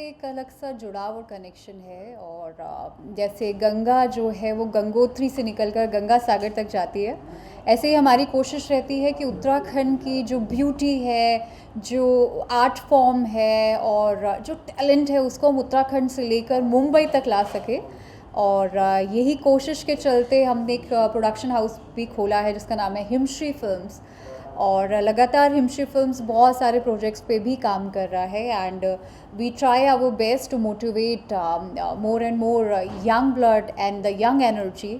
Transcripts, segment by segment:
एक अलग सा जुड़ाव और कनेक्शन है। और जैसे गंगा जो है वो गंगोत्री से निकलकर गंगा सागर तक जाती है, ऐसे ही हमारी कोशिश रहती है कि उत्तराखंड की जो ब्यूटी है, जो आर्ट फॉर्म है और जो टैलेंट है उसको हम उत्तराखंड से लेकर मुंबई तक ला सके। और यही कोशिश के चलते हमने एक प्रोडक्शन हाउस भी खोला है जिसका नाम है हिमश्री फिल्म्स। और लगातार हिमश्री फिल्म्स बहुत सारे प्रोजेक्ट्स पे भी काम कर रहा है and we try our best to motivate more and more young blood and the young energy.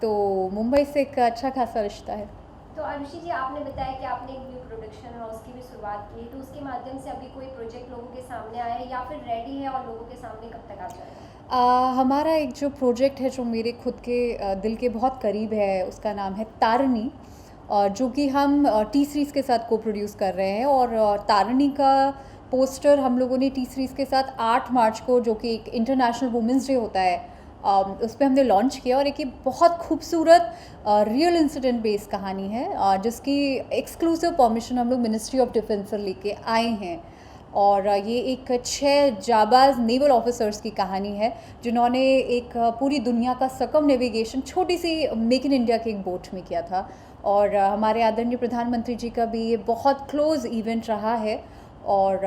तो मुंबई से एक अच्छा खासा रिश्ता है। तो आरुषि जी, आपने बताया कि आपने एक न्यू प्रोडक्शन हाउस की भी शुरुआत की है, तो उसके माध्यम से अभी कोई प्रोजेक्ट लोगों के सामने आया है या फिर रेडी है और लोगों के सामने कब तक आ जाएगा? हमारा एक जो प्रोजेक्ट है जो मेरे खुद के दिल के बहुत करीब है उसका नाम है तारणी, जो कि हम टी सीरीज़ के साथ को प्रोड्यूस कर रहे हैं। और तारणी का पोस्टर हम लोगों ने टी सीरीज़ के साथ 8 मार्च को, जो कि एक इंटरनेशनल वुमेंस डे होता है, उस पर हमने लॉन्च किया। और एक ये बहुत खूबसूरत रियल इंसिडेंट बेस्ड कहानी है जिसकी एक्सक्लूसिव परमिशन हम लोग मिनिस्ट्री ऑफ डिफेंस से लेके आए हैं। और ये एक 6 जाबाज नेवल ऑफिसर्स की कहानी है जिन्होंने एक पूरी दुनिया का सकम नेविगेशन छोटी सी मेक इन इंडिया के एक बोट में किया था। और हमारे आदरणीय प्रधानमंत्री जी का भी ये बहुत क्लोज इवेंट रहा है। और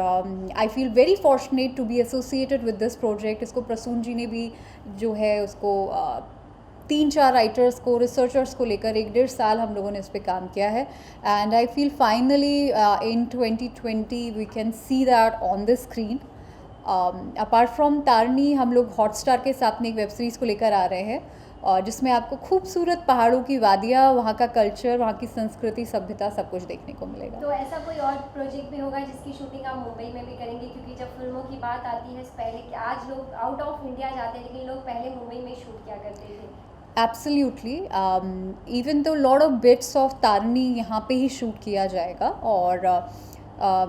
I feel very fortunate to be associated with this project. इसको प्रसून जी ने भी जो है उसको 3-4 राइटर्स को, रिसर्चर्स को लेकर 1-1.5 साल हम लोगों ने इस पर काम किया है। And I feel finally in 2020 we can see that on the screen. Apart from Tarini, हम लोग हॉटस्टार के साथ में एक वेब सीरीज़ को लेकर आ रहे हैं जिसमें आपको खूबसूरत पहाड़ों की वादियाँ, वहाँ का कल्चर, वहाँ की संस्कृति, सभ्यता सब कुछ देखने को मिलेगा। तो ऐसा कोई और प्रोजेक्ट भी होगा जिसकी शूटिंग आप मुंबई में भी करेंगे? क्योंकि जब फिल्मों की बात आती है, पहले कि आज लोग आउट ऑफ इंडिया जाते हैं लेकिन लोग पहले मुंबई में शूट किया करते थे। एब्सोल्युटली, इवन तो लॉट ऑफ बिट्स ऑफ तारनी यहाँ पे ही शूट किया जाएगा। और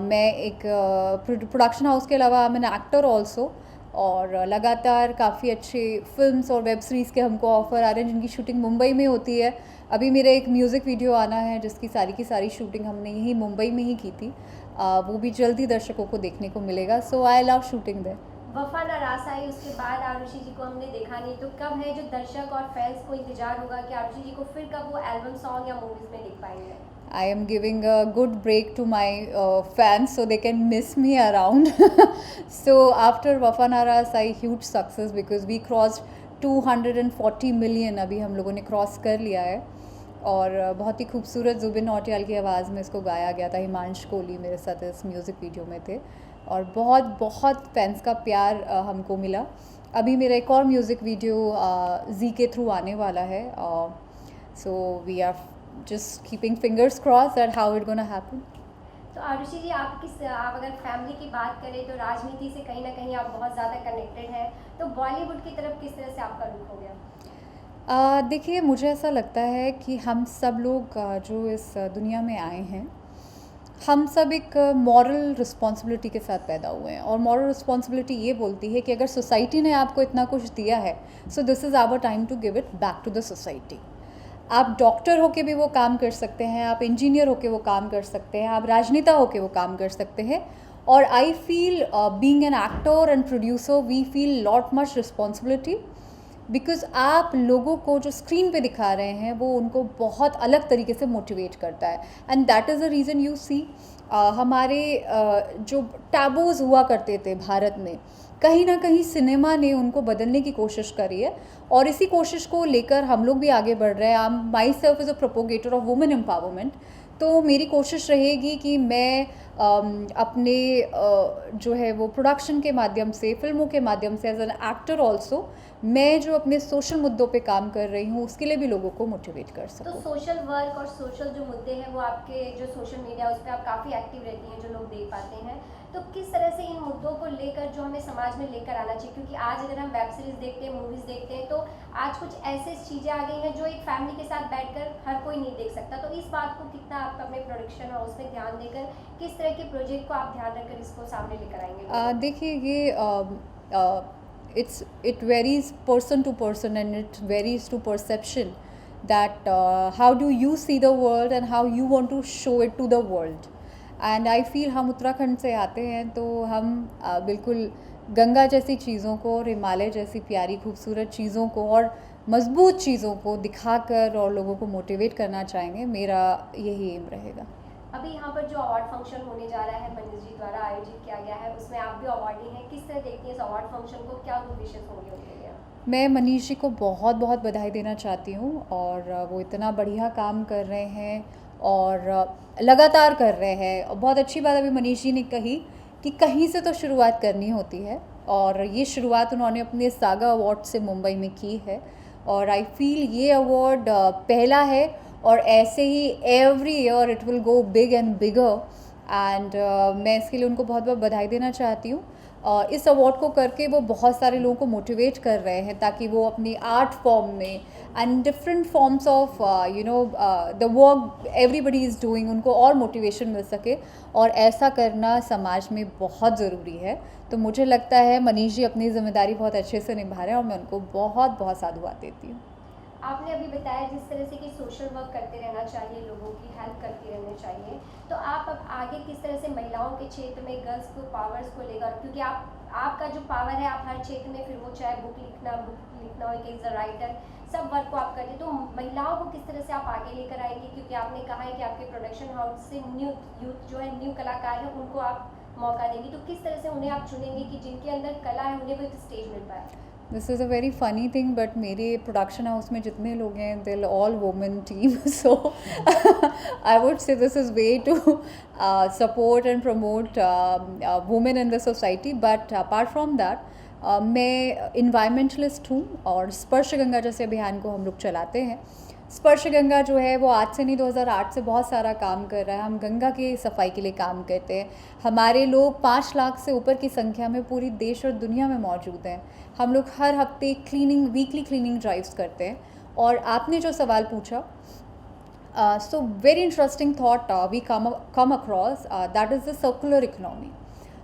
मैं एक प्रोडक्शन हाउस के अलावा I am an actor also. और लगातार काफ़ी अच्छे फिल्म्स और वेब सीरीज़ के हमको ऑफ़र आ रहे हैं जिनकी शूटिंग मुंबई में होती है। अभी मेरा एक म्यूज़िक वीडियो आना है जिसकी सारी शूटिंग हमने यही मुंबई में ही की थी। वो भी जल्दी दर्शकों को देखने को मिलेगा। सो आई लव शूटिंग देयर। वफा ना रास आई, उसके बाद आरुषि जी को हमने देखा नहीं, तो कब है जो दर्शक और फैंस को इंतजार होगा कि आरुषि जी को फिर कब वो एल्बम सॉन्ग या मूवीज में देख पाएंगे? I am giving a good break to my fans so they can miss me around. So after Vafanaras, I huge success because we crossed 240 million. अभी हम लोगों ने क्रॉस कर लिया है। और बहुत ही खूबसूरत जुबिन नौटियाल की आवाज़ में इसको गाया गया था। हिमांश कोहली मेरे साथ इस म्यूज़िक वीडियो में थे और बहुत बहुत फैंस का प्यार हमको मिला। अभी मेरा एक और म्यूज़िक वीडियो जी के थ्रू आने वाला है। So we are just keeping fingers crossed that how it gonna happen. तो आरुषि जी, आप अगर फैमिली की बात करें तो राजनीति से कहीं ना कहीं आप बहुत ज़्यादा कनेक्टेड हैं, तो बॉलीवुड की तरफ किस तरह से आपका रुख हो गया? देखिए, मुझे ऐसा लगता है कि हम सब लोग जो इस दुनिया में आए हैं, हम सब एक मॉरल रिस्पॉन्सिबिलिटी के साथ पैदा हुए हैं। और मॉरल रिस्पॉन्सिबिलिटी ये बोलती है कि अगर सोसाइटी ने आपको इतना कुछ दिया है, so this is our time to give it back to the society. आप डॉक्टर होके भी वो काम कर सकते हैं, आप इंजीनियर होके वो काम कर सकते हैं, आप राजनेता होके वो काम कर सकते हैं। और I feel being an actor and producer we feel lot much responsibility because आप लोगों को जो स्क्रीन पे दिखा रहे हैं वो उनको बहुत अलग तरीके से मोटिवेट करता है। And that is the reason you see हमारे जो टैबूज हुआ करते थे भारत में, कहीं ना कहीं सिनेमा ने उनको बदलने की कोशिश करी है। और इसी कोशिश को लेकर हम लोग भी आगे बढ़ रहे हैं। I am my self is a propagator of women empowerment. तो मेरी कोशिश रहेगी कि मैं अपने जो है वो प्रोडक्शन के माध्यम से, फिल्मों के माध्यम से, एज एन एक्टर ऑल्सो, मैं जो अपने सोशल मुद्दों पे काम कर रही हूँ उसके लिए भी लोगों को मोटिवेट कर तो सकूँ। सोशल वर्क और सोशल जो मुद्दे हैं वो आपके जो सोशल मीडिया उस पर आप काफ़ी एक्टिव रहती हैं, जो लोग देख पाते हैं, तो किस तरह से इन मुद्दों को लेकर जो हमें समाज में लेकर आना चाहिए? क्योंकि आज अगर हम वेब सीरीज़ देखते हैं, मूवीज़ देखते हैं, तो आज कुछ ऐसे चीज़ें आ गई हैं जो एक फैमिली के साथ बैठकर हर कोई नहीं देख सकता। तो इस बात को कितना आप अपने प्रोडक्शन और उसमें ध्यान देकर किस तरह के प्रोजेक्ट को आप ध्यान रखकर इसको सामने लेकर आएंगे? देखिए, ये it varies person to person and it varies to perception that how do you see the world and how you want to show it to the world. And I feel हम उत्तराखंड से आते हैं तो हम बिल्कुल गंगा जैसी चीज़ों को और हिमालय जैसी प्यारी खूबसूरत चीज़ों को और मजबूत चीज़ों को दिखाकर और लोगों को मोटिवेट करना चाहेंगे। मेरा यही एम रहेगा। अभी यहाँ पर जो अवार्ड फंक्शन होने जा रहा है मनीष जी द्वारा आयोजित किया गया है, उसमें आप भी अवार्डी हैं, किस तरह देखती हैं इस अवार्ड फंक्शन को, क्या गुड विशेस होंगे उनके लिए? मैं मनीष जी को बहुत बहुत बधाई देना चाहती हूँ और वो इतना बढ़िया काम कर रहे हैं और लगातार कर रहे हैं। और बहुत अच्छी बात अभी मनीष जी ने कही कि कहीं से तो शुरुआत करनी होती है और ये शुरुआत उन्होंने अपने सागा अवार्ड से मुंबई में की है और आई फील ये अवार्ड पहला है और ऐसे ही every year it will go big and bigger and मैं इसके लिए उनको बहुत बहुत बधाई देना चाहती हूँ। इस अवार्ड को करके वो बहुत सारे लोगों को मोटिवेट कर रहे हैं ताकि वो अपनी आर्ट फॉर्म में and different forms of the work everybody is doing, उनको और मोटिवेशन मिल सके और ऐसा करना समाज में बहुत ज़रूरी है। तो मुझे लगता है मनीष जी अपनी ज़िम्मेदारी बहुत अच्छे से निभा रहे हैं और मैं उनको बहुत बहुत साधुवाद देती हूँ। आपने अभी बताया जिस तरह से कि सोशल वर्क करते रहना चाहिए, लोगों की हेल्प करते रहना चाहिए, तो आप अब आगे किस तरह से महिलाओं के क्षेत्र में गर्ल्स को पावर्स को लेकर, क्योंकि आपका जो पावर है आप हर क्षेत्र में, फिर वो चाहे बुक लिखना हो, एक इज अ राइटर, सब वर्क को आप करते हैं, तो महिलाओं को किस तरह से आप आगे लेकर आएंगे? क्योंकि आपने कहा है कि आपके प्रोडक्शन हाउस से न्यू यूथ जो है, न्यू कलाकार है, उनको आप मौका देंगी, तो किस तरह से उन्हें आप चुनेंगे कि जिनके अंदर कला है उन्हें वो एक स्टेज मिल पाए? This is a very funny thing but मेरे प्रोडक्शन हाउस में जितने लोग हैं दिल all women team so I would say this is way to support and promote women in the society. But apart from that मैं environmentalist हूँ और स्पर्श गंगा जैसे अभियान को हम लोग चलाते हैं। स्पर्श गंगा जो है वो आज से नहीं 2008 से बहुत सारा काम कर रहा है। हम गंगा की सफाई के लिए काम करते हैं। हमारे लोग 5 लाख से ऊपर की संख्या में पूरी देश और दुनिया में मौजूद हैं। हम लोग हर हफ्ते वीकली क्लीनिंग ड्राइव्स करते हैं। और आपने जो सवाल पूछा, so very interesting thought we come across, that is the circular economy.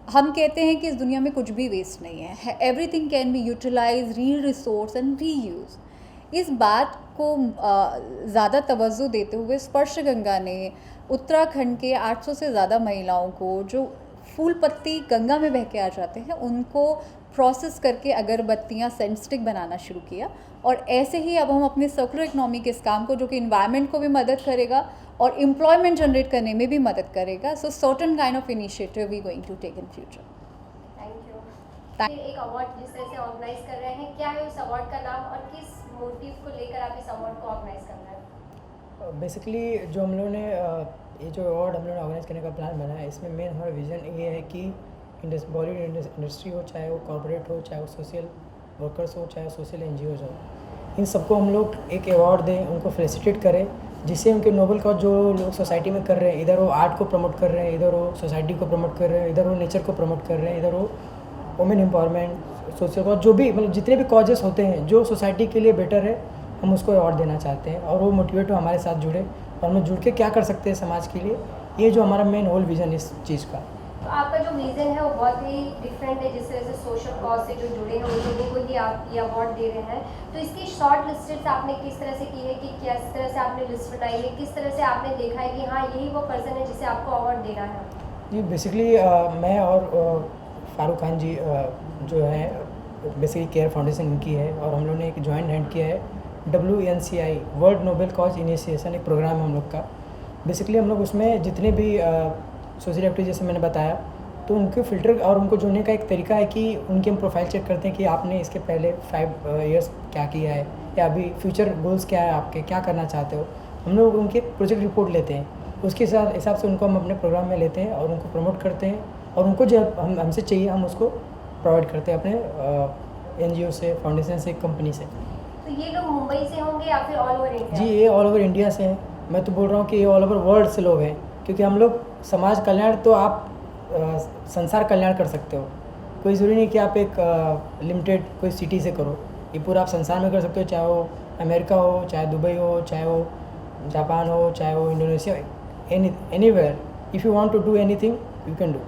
हम कहते हैं कि इस दुनिया में कुछ भी वेस्ट नहीं है, एवरीथिंग कैन बी यूटिलाइज, री रिसोर्स एंड री यूज़। इस बात को ज़्यादा तवज्जो देते हुए स्पर्श गंगा ने उत्तराखंड के 800 से ज़्यादा महिलाओं को जो फूल पत्ती गंगा में बह के आ जाते हैं उनको प्रोसेस करके अगरबत्तियाँ, सेंट स्टिक बनाना शुरू किया। और ऐसे ही अब हम अपने सर्कुलर इकोनॉमी के इस काम को, जो कि इन्वायरमेंट को भी मदद करेगा और एम्प्लॉयमेंट जनरेट करने में भी मदद करेगा, so certain kind of initiative we going to take in future. Thank you. एक अवार्ड जिस तरह से ऑर्गेनाइज कर रहे हैं, क्या है उस अवार्ड का नाम और किस मोटिव को लेकर आप इस अवार्ड को ऑर्गेनाइज कर रहे हैं? बेसिकली जो हम लोगों ने ये जो अवार्ड हम लोगों ने ऑर्गेनाइज करने का प्लान बनाया है, इसमें मेन हमारा विज़न ये है कि बॉलीवुड इंडस्ट्री हो, चाहे वो कॉर्पोरेट हो, चाहे वो सोशल वर्कर्स हो, चाहे सोशल एनजीओज हो, इन सबको हम लोग एक अवार्ड दें, उनको फेलिसिटेट करें, जिससे उनके नोबल कॉज जो लोग सोसाइटी में कर रहे हैं, इधर वो आर्ट को प्रमोट कर रहे हैं, इधर वो सोसाइटी को प्रमोट कर रहे हैं, इधर वो नेचर को प्रमोट कर रहे हैं, इधर वो वुमेन एम्पावरमेंट, सोशल कॉज, जो भी मतलब जितने भी कॉजेस होते हैं जो सोसाइटी के लिए बेटर है, हम उसको अवार्ड देना चाहते हैं और वो मोटिवेट हो हमारे साथ जुड़े और हम जुड़ के क्या कर सकते हैं समाज के लिए। ये जो हमारा मेन होल विज़न इस चीज़ का। तो आपका जो विज़न है वो बहुत ही डिफरेंट है, जिस तरह से सोशल कॉज से जो जुड़े हैं उन लोगों को ही आप ये अवार्ड दे रहे हैं। तो इसकी शॉर्ट लिस्टेड आपने किस तरह से की है, कि किस तरह से आपने लिस्ट बनाई है, किस तरह से आपने देखा है कि हाँ यही वो पर्सन है जिसे आपको अवार्ड देना है? जी बेसिकली मैं और फारूक खान जी जो है बेसिकली केयर फाउंडेशन इनकी है और हम लोगों ने एक जॉइंट हैंड किया है WNCI world Nobel cause initiation, एक प्रोग्राम है हम लोग का। बेसिकली हम लोग उसमें जितने भी सोशल एक्टिविटी जैसे मैंने बताया, तो उनके फ़िल्टर और उनको जोड़ने का एक तरीका है कि उनकी हम प्रोफाइल चेक करते हैं कि आपने इसके पहले 5 ईयर्स क्या किया है या अभी फ्यूचर गोल्स क्या है आपके, क्या करना चाहते हो। हम लोग उनके प्रोजेक्ट रिपोर्ट लेते हैं, उसके हिसाब से उनको हम अपने प्रोग्राम में लेते हैं और उनको प्रमोट करते हैं और उनको जो हमसे चाहिए हम उसको प्रोवाइड करते हैं अपने NGO से, फाउंडेशन से, कंपनी से। तो ये लोग मुंबई से होंगे या फिर ऑल ओवर इंडिया? जी ये ऑल ओवर इंडिया से हैं। मैं तो बोल रहा हूँ कि ये ऑल ओवर वर्ल्ड से लोग हैं, क्योंकि हम लोग समाज कल्याण तो आप संसार कल्याण कर सकते हो। कोई ज़रूरी नहीं कि आप एक लिमिटेड कोई सिटी से करो, ये पूरा आप संसार में कर सकते हो, चाहे वो अमेरिका हो, चाहे दुबई हो, चाहे वो जापान हो, चाहे वो Indonesia, anywhere if you want to do anything you can do.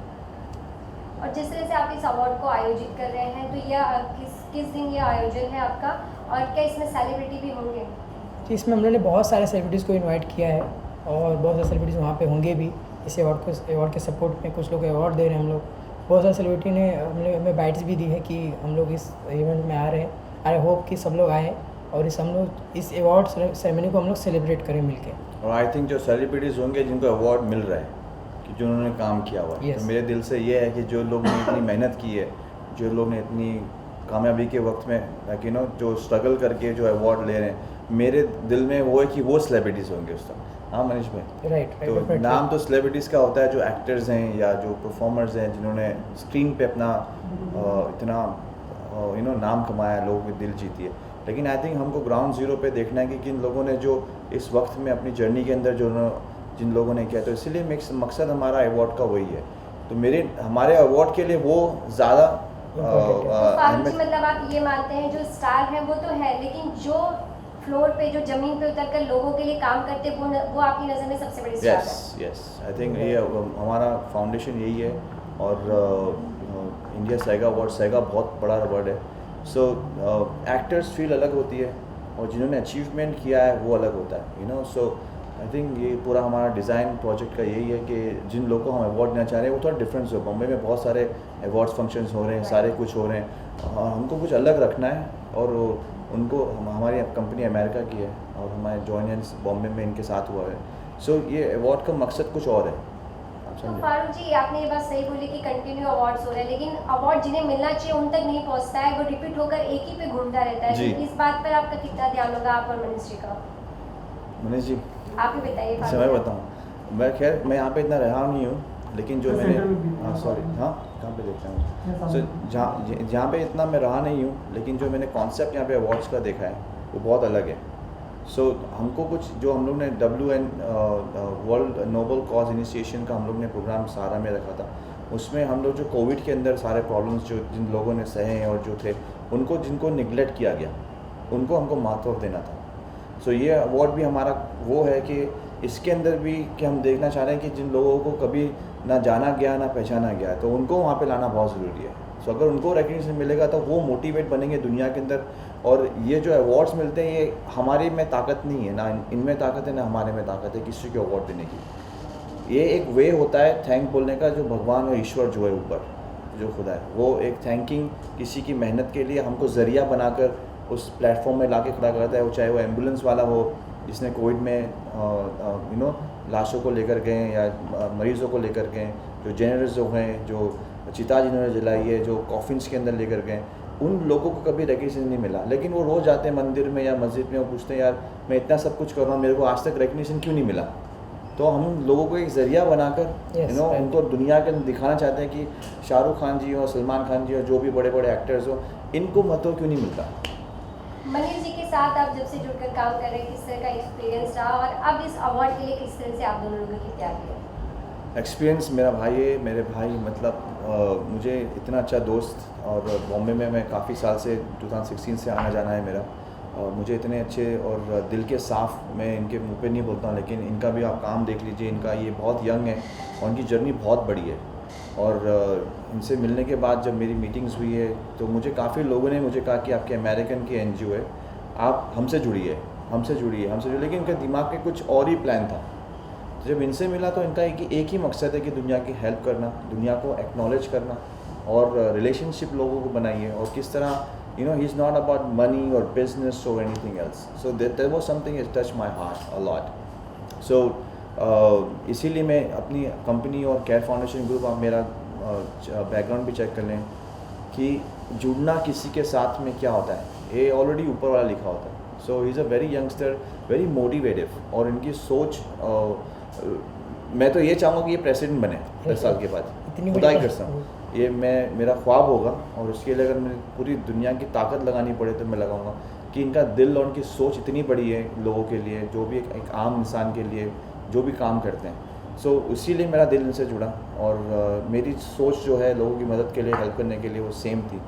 और जिस तरह से आप इस अवार्ड को आयोजित कर रहे हैं, तो यह किस दिन ये आयोजन है आपका और क्या इसमें सेलिब्रिटी भी होंगे? जी इसमें हम लोगों ने बहुत सारे सेलिब्रिटीज़ को इनवाइट किया है और बहुत सारे सेलिब्रिटीज़ वहाँ पे होंगे भी। इस अवार्ड के सपोर्ट में कुछ लोग अवार्ड दे रहे हैं हम लोग, बहुत सारे सेलिब्रिटी ने हमने हमें बाइट्स भी दी है कि हम लोग इस इवेंट में आ रहे हैं। आई होप कि सब लोग आएँ और हम लोग इस अवार्ड सेरेमनी को हम लोग सेलिब्रेट करें मिलके। और आई थिंक जो सेलिब्रिटीज़ होंगे जिनको अवार्ड मिल रहा है कि जिन्होंने काम किया हुआ है, Yes. तो मेरे दिल से ये है कि जो लोग ने इतनी मेहनत की है, जो लोग ने इतनी कामयाबी के वक्त में लाइक जो स्ट्रगल करके जो अवार्ड ले रहे हैं, मेरे दिल में वो है कि वो सेलिब्रिटीज़ होंगे उस टाइम। हाँ मनीष भाई, राइट तो नाम तो सेलिब्रिटीज़ का होता है जो एक्टर्स हैं या जो परफॉर्मर्स हैं जिन्होंने स्क्रीन पे अपना इतना नाम कमाया, लोगों के दिल जीती है। लेकिन आई थिंक हमको ग्राउंड ज़ीरो पे देखना है कि किन लोगों ने जो इस वक्त में अपनी जर्नी के अंदर जिन लोगों ने किया, तो इसलिए मकसद हमारा अवार्ड का वही है। तो हमारे अवार्ड के लिए वो ज़्यादा फारूक जी, मतलब आप ये मानते हैं जो स्टार है वो तो है, लेकिन जो फ्लोर पे जो जमीन पे उतर कर लोगों के लिए काम करते हैं वो आपकी नज़र में सबसे बड़ी स्टार है? यस आई थिंक ये हमारा फाउंडेशन यही है। और इंडिया सैगा अवार्ड, सैगा बहुत बड़ा अवार्ड है। सो एक्टर्स फील अलग होती है और जिन्होंने अचीवमेंट किया है वो अलग होता है, सो आई थिंक ये पूरा हमारा डिज़ाइन प्रोजेक्ट का यही है कि जिन लोगों को हम अवार्ड देना चाह रहे हैं वो थोड़ा डिफरेंस हो। बॉम्बे में बहुत सारे अवार्ड्स फंक्शंस हो रहे हैं, सारे कुछ हो रहे हैं, हमको कुछ अलग रखना है। और उनको हमारी कंपनी अमेरिका की है और हमारे जॉइनेंस बॉम्बे में इनके साथ हुआ है। सो ये अवार्ड का मकसद कुछ और है। तो फारूक जी, आपने ये बात सही बोली कि कंटिन्यू अवार्ड्स हो रहे हैं, लेकिन अवार्ड जिन्हें मिलना चाहिए उन तक नहीं पहुंचता है, वो रिपीट होकर एक ही पे घूमता रहता है। इस बात पर आपका कितना ध्यान होगा, आप और मनीष जी का? मनीष जी आप ही बताइए। मैं बताऊँ, मैं यहाँ पे इतना रहा नहीं हूँ, लेकिन जो मैंने कहाँ पे देखता हूँ, सो जहाँ पे इतना मैं रहा नहीं हूँ, लेकिन जो मैंने कॉन्सेप्ट यहाँ पे अवार्ड्स का देखा है वो बहुत अलग है। सो हमको कुछ जो हम लोग ने WN world noble cause initiation का हम लोग ने प्रोग्राम सारा में रखा था, उसमें हम लोग जो कोविड के अंदर सारे प्रॉब्लम्स जो जिन लोगों ने सहे और जो थे जिनको निगलेक्ट किया गया उनको हमको महत्व देना था। सो ये अवार्ड भी हमारा वो है कि इसके अंदर भी कि हम देखना चाह रहे हैं कि जिन लोगों को कभी ना जाना गया ना पहचाना गया, तो उनको वहाँ पे लाना बहुत ज़रूरी है। सो अगर उनको रिकग्निशन मिलेगा तो वो मोटिवेट बनेंगे दुनिया के अंदर। और ये जो अवार्ड्स मिलते हैं ये हमारे में ताकत नहीं है, ना इनमें ताकत है ना हमारे में ताकत है किसी को अवार्ड देने की। ये एक वे होता है थैंक बोलने का, जो भगवान और ईश्वर जो है ऊपर जो खुदा है वो एक थैंकिंग किसी की मेहनत के लिए हमको ज़रिया बनाकर उस प्लेटफॉर्म में ला के खड़ा करता है। वो चाहे वो एम्बुलेंस वाला हो जिसने कोविड में लाशों को लेकर गए या मरीज़ों को लेकर गए, जो जेनरस जो हैं, जो चिता जिन्होंने जलाई है, जो कॉफिन्स के अंदर लेकर गए, उन लोगों को कभी रिकग्निशन नहीं मिला। लेकिन वो रोज़ जाते हैं मंदिर में या मस्जिद में, वो पूछते हैं यार मैं इतना सब कुछ कर रहा हूँ, मेरे को आज तक रिकग्निशन क्यों नहीं मिला। तो हम लोगों को एक ज़रिया बनाकर उनको दुनिया के अंदर दिखाना चाहते हैं कि शाहरुख खान जी हो, सलमान खान जी हो, जो भी बड़े बड़े एक्टर्स हो, इनको महत्व क्यों नहीं मिलता। मनीष जी के साथ आप जब से जुड़कर काम कर रहे हैं, किस तरह का एक्सपीरियंस रहा और अब इस अवार्ड के लिए किस तरह से आप दोनों लोगों की तैयारी है? एक्सपीरियंस मेरा भाई है, मेरे भाई मतलब मुझे इतना अच्छा दोस्त, और बॉम्बे में मैं काफ़ी साल से 2016 से आना जाना है मेरा, और मुझे इतने अच्छे और दिल के साफ़, मैं इनके मुंह पे नहीं बोलता हूँ, लेकिन इनका भी आप काम देख लीजिए, इनका ये बहुत यंग है और इनकी जर्नी बहुत बड़ी है। और इनसे मिलने के बाद जब मेरी मीटिंग्स हुई है तो मुझे काफ़ी लोगों ने मुझे कहा कि आपके अमेरिकन की NGO है, आप हमसे जुड़िए, लेकिन इनके दिमाग में कुछ और ही प्लान था। तो जब इनसे मिला तो इनका एक ही मकसद है कि दुनिया की हेल्प करना, दुनिया को एक्नॉलेज करना और रिलेशनशिप लोगों को बनाइए, और किस तरह he is not about money और बिजनेस और anything else. So that was something is touch my heart a lot. So इसीलिए मैं अपनी कंपनी और केयर फाउंडेशन ग्रुप, आप मेरा बैकग्राउंड भी चेक कर लें कि जुड़ना किसी के साथ में क्या होता है, ये ऑलरेडी ऊपर वाला लिखा होता है। So he is a very youngster, very motivative, और इनकी सोच मैं तो ये चाहूँगा कि ये प्रेसिडेंट बने 10 साल के बाद, खुदा ही करता हूँ, ये मेरा ख्वाब होगा। और उसके लिए अगर मुझे पूरी दुनिया की ताकत लगानी पड़े तो मैं लगाऊंगा कि इनका दिल और उनकी सोच इतनी बड़ी है लोगों के लिए, जो भी एक आम इंसान के लिए जो भी काम करते हैं। सो इसीलिए मेरा दिल इनसे जुड़ा, और मेरी सोच जो है लोगों की मदद के लिए, हेल्प करने के लिए, वो सेम थी।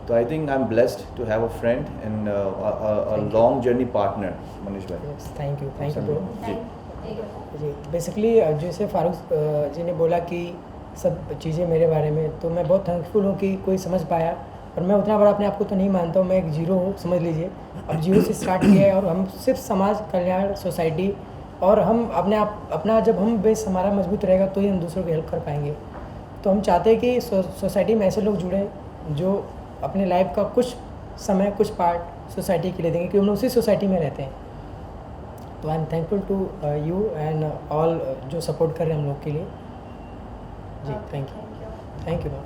तो I think I am blessed to have a friend and a long journey partner. Manish भाई, थैंक यू ब्रो। जी बेसिकली जैसे फारूक जी ने बोला कि सब चीज़ें मेरे बारे में, तो मैं बहुत थैंकफुल हूँ कि कोई समझ पाया। और मैं उतना बड़ा अपने आप को तो नहीं मानता हूँ, मैं एक जीरो हूँ, समझ लीजिए। अब जीरो से स्टार्ट किया है, और हम सिर्फ समाज कल्याण, सोसाइटी, और हम अपना जब हम बेस हमारा मजबूत रहेगा तो ही हम दूसरों की हेल्प कर पाएंगे। तो हम चाहते हैं कि सोसाइटी में ऐसे लोग जुड़े जो अपने लाइफ का कुछ समय, कुछ पार्ट सोसाइटी के लिए देंगे, क्योंकि हम लोग उसी सोसाइटी में रहते हैं। तो I am thankful to you and all जो सपोर्ट कर रहे हैं हम लोग के लिए। जी, थैंक यू मैम।